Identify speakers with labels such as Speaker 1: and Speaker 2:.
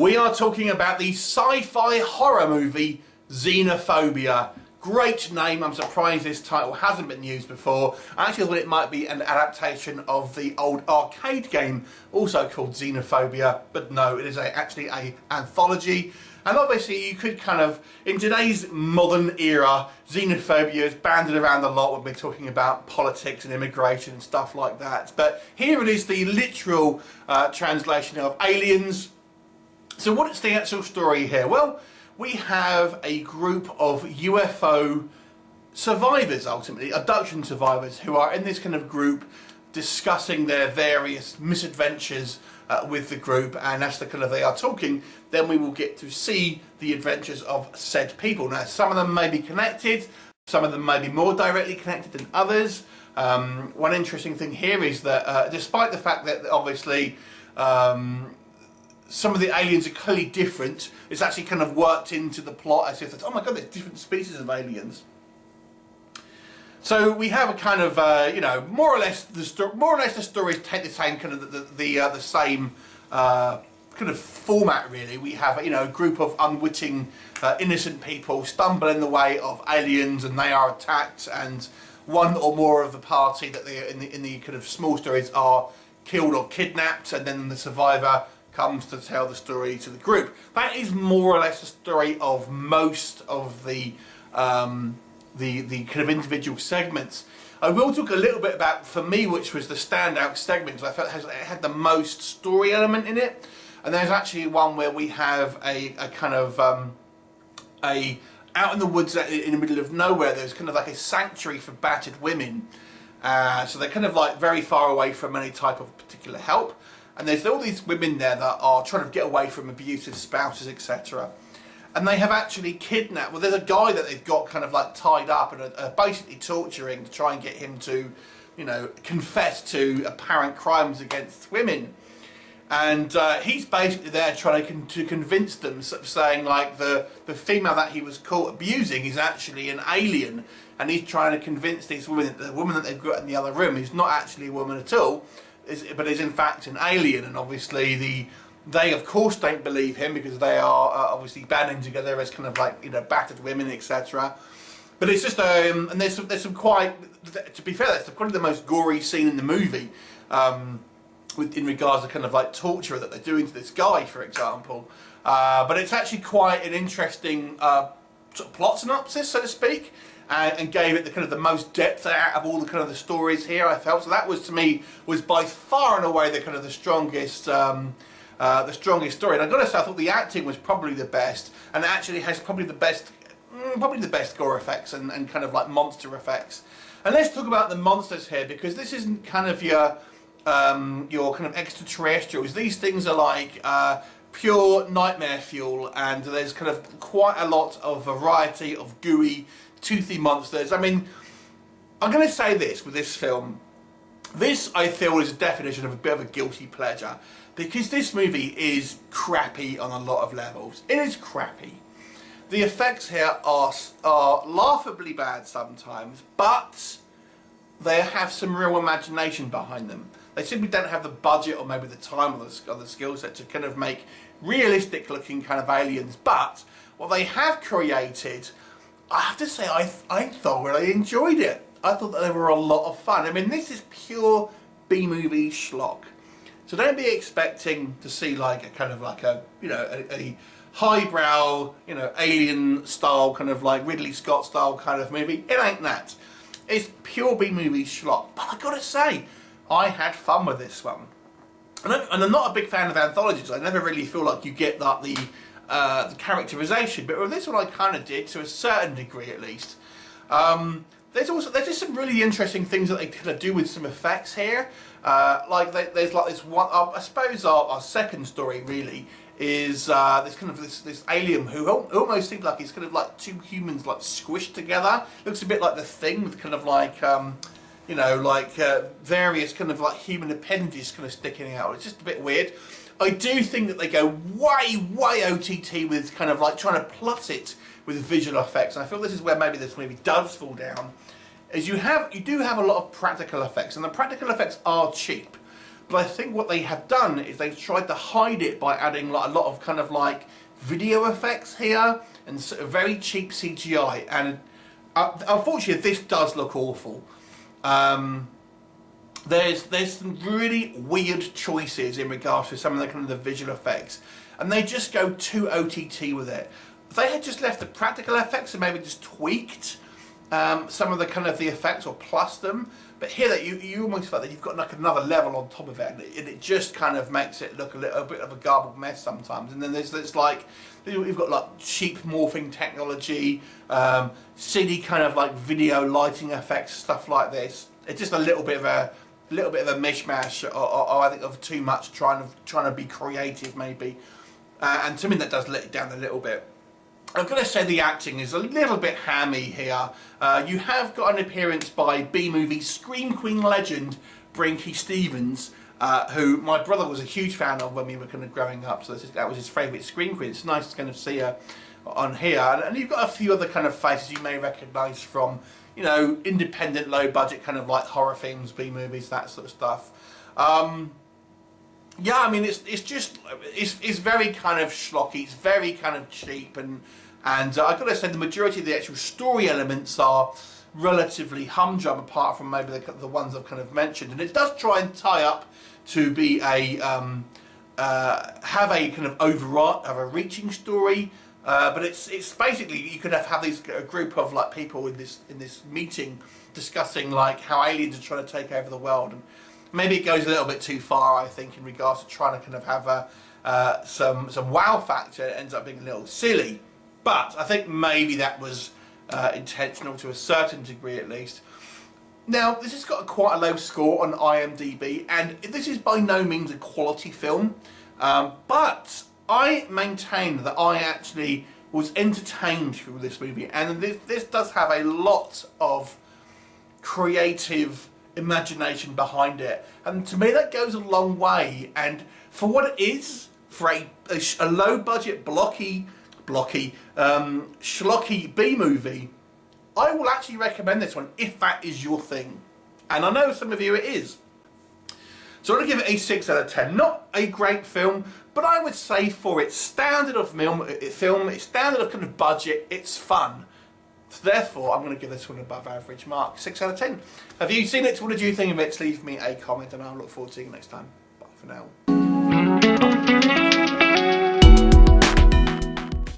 Speaker 1: We are talking about the sci-fi horror movie XENOPHOBIA. Great name. I'm surprised this title hasn't been used before. I actually thought it might be an adaptation of the old arcade game, also called XENOPHOBIA, but no, it is actually an anthology. And obviously you could kind of, in today's modern era, xenophobia is banded around a lot when we're talking about politics and immigration and stuff like that. But here it is the literal translation of aliens. So what is the actual story here? Well, we have a group of UFO survivors, ultimately, abduction survivors, who are in this kind of group discussing their various misadventures with the group, and as the kind of they are talking, then we will get to see the adventures of said people. Now, some of them may be connected, some of them may be more directly connected than others. One interesting thing here is that despite the fact that obviously some of the aliens are clearly different, it's actually kind of worked into the plot as if it's, oh my god, there's different species of aliens. So we have a kind of, you know, more or less the stories take the same kind of the same kind of format, really. We have, you know, a group of unwitting, innocent people stumble in the way of aliens, and they are attacked, and one or more of the party that they in the kind of small stories are killed or kidnapped, and then the survivor comes to tell the story to the group. That is more or less the story of most of the kind of individual segments. I will talk a little bit about, for me, which was the standout segment. I felt it had the most story element in it, and there's actually one where we have a kind of out in the woods in the middle of nowhere. There's kind of like a sanctuary for battered women, so they're kind of like very far away from any type of particular help, and there's all these women there that are trying to get away from abusive spouses, etc. And they have actually kidnapped, well, there's a guy that they've got kind of like tied up and are basically torturing to try and get him to, you know, confess to apparent crimes against women. And he's basically there trying to convince them, sort of saying like the female that he was caught abusing is actually an alien. And he's trying to convince these women that the woman that they've got in the other room is not actually a woman at all, but is in fact an alien. And obviously they of course don't believe him, because they are obviously banding together as kind of like, you know, battered women, etc. But it's just and there's some quite, to be fair, that's probably the most gory scene in the movie, in regards to kind of like torture that they're doing to this guy, for example. But it's actually quite an interesting sort of plot synopsis, so to speak, and gave it the kind of the most depth out of all the kind of the stories here, I felt. So that was, to me, was by far and away the kind of the strongest story. And I've got to say, I thought the acting was probably the best, and it actually has probably the best gore effects and kind of like monster effects. And let's talk about the monsters here, because this isn't kind of your kind of extraterrestrials. These things are like pure nightmare fuel, and there's kind of quite a lot of variety of gooey, toothy monsters. I mean, I'm going to say this with this film. This, I feel, is a definition of a bit of a guilty pleasure, because this movie is crappy on a lot of levels. It is crappy. The effects here are laughably bad sometimes, but they have some real imagination behind them. They simply don't have the budget, or maybe the time, or the skill set to kind of make realistic looking kind of aliens. But what they have created, I have to say, I thoroughly enjoyed it. I thought that they were a lot of fun. I mean, this is pure B-movie schlock. So don't be expecting to see like a kind of like a, you know, a highbrow, you know, alien style, kind of like Ridley Scott style kind of movie. It ain't that. It's pure B-movie schlock. But I gotta say, I had fun with this one. And I'm not a big fan of anthologies. I never really feel like you get that the characterization. But with this one, I kind of did, to a certain degree at least. There's just some really interesting things that they kind of do with some effects here. Like there's like this one. I suppose our second story really is this kind of this alien who almost seems like he's kind of like two humans like squished together. Looks a bit like The Thing, with kind of like you know, like various kind of like human appendages kind of sticking out. It's just a bit weird. I do think that they go way OTT with kind of like trying to plus it with visual effects, and I feel this is where maybe this movie does fall down. Is you do have a lot of practical effects, and the practical effects are cheap, But I think what they have done is they've tried to hide it by adding like a lot of kind of like video effects here and sort of very cheap CGI. And unfortunately, this does look awful. There's some really weird choices in regards to some of the kind of the visual effects, and they just go too OTT with it. If they had just left the practical effects and maybe just tweaked some of the kind of the effects or plus them, but here that you almost feel that you've got like another level on top of it, and it just kind of makes it look a little bit of a garbled mess sometimes. And then there's like you've got like cheap morphing technology, silly kind of like video lighting effects, stuff like this. It's just a little bit of a mishmash, or I think of too much trying to be creative maybe, and to me that does let it down a little bit. I've got to say the acting is a little bit hammy here. You have got an appearance by B-movie Scream Queen legend Brinke Stevens, who my brother was a huge fan of when we were kind of growing up, so that was his favourite Scream Queen. It's nice to kind of see her on here, and you've got a few other kind of faces you may recognise from, you know, independent, low-budget kind of like horror films, B-movies, that sort of stuff. Yeah, I mean, it's very kind of schlocky. It's very kind of cheap, and I've got to say the majority of the actual story elements are relatively humdrum, apart from maybe the ones I've kind of mentioned. And it does try and tie up to be a have a kind of overreaching story. But it's basically you could have a group of like people in this meeting discussing like how aliens are trying to take over the world, and maybe it goes a little bit too far, I think, in regards to trying to kind of have some wow factor. It ends up being a little silly, but I think maybe that was intentional to a certain degree at least. Now, this has got quite a low score on IMDb, and this is by no means a quality film, but I maintain that I actually was entertained through this movie, and this does have a lot of creative imagination behind it, and to me that goes a long way. And for what it is, for a low budget schlocky B movie, I will actually recommend this one if that is your thing, and I know some of you it is. So I'm going to give it a 6 out of 10. Not a great film, but I would say for its standard of its standard of kind of budget, it's fun. So therefore, I'm going to give this one an above average mark, 6 out of 10. Have you seen it? What did you think of it? Leave me a comment, and I'll look forward to seeing you next time. Bye for now.